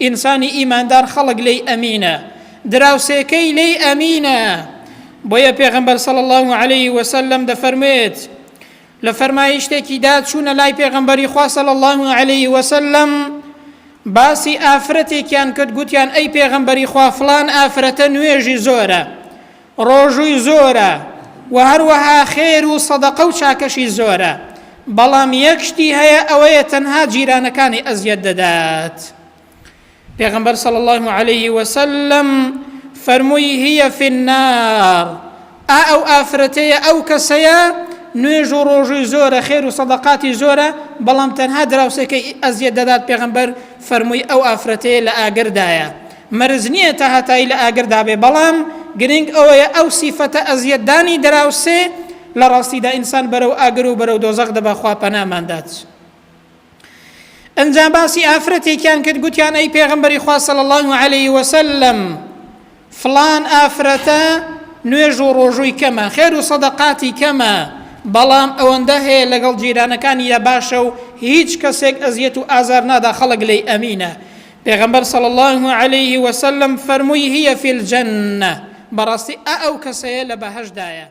ئینسانی ئیماندار خەڵک لێی ئەمینە، دراوسێکەی لێی ئەمینە. بۆیە پێغەمبەر صلی الله عليه وسلم دەفەرمێت لە فەرمایشتێکیدا چوونە لای پێغەمبەری خوا صلی الله عليه وسلم باسی ئافرەتێکیان کرد، گوتیان ئەی پێغەمبەری خوا فڵان ئافرەتە نوێژی زۆرە، ڕۆژووی زۆرە و هەروەها خێر و سەدەقە و چاکەشی زۆرە، بەڵام یەک شتی هەیە ئەوەیە تەنها جیرانەکانی ئەزیەت دەدات. پێغەمبەر صلی الله عليه وسلم فەرمووی هي في النار، ئەو ئافرەتەیە ئەو کەسەیە نوێژ و ڕۆژووی زۆرە، خێر و سەدەقاتی زۆرە، بەڵام تەنها دراوسێکەی ئەزیەت دەدات. پێغەمبەر فەرمووی ئەو ئافرەتەیە لە ئاگردایە، مەرز نییە تا هەتایی لە ئاگردا بێ، بەڵام گرنگ ئەوەیە ئەو سیفەتە ئەزیەتدانی دراوسێ لە ڕاستیدا ئینسان بەرەو ئاگر و بەرەو دۆزەق دەبا، خوا پەناماندات. ئەنجام باسی ئافرەتێکیان کرد، گوتیان ئەی پێغەمبەری خوا صلی الله عليه وسلم فڵان ئافرەتە نوێژ و ڕۆژووی کەمە، خێر و سەدەقاتی کەمە، بەڵام ئەوەندە هەیە لەگەڵ جیرانەکانی یا باشە و هیچ کەسێک ئەزیەت و ئازار نادا، خەڵک لێی ئەمینە. پێغەمبەر صلی الله عليه وسلم فەرمووی هي في الجنة، بەڕاستی ئەو کەسەیە لە بەهەشتدایە.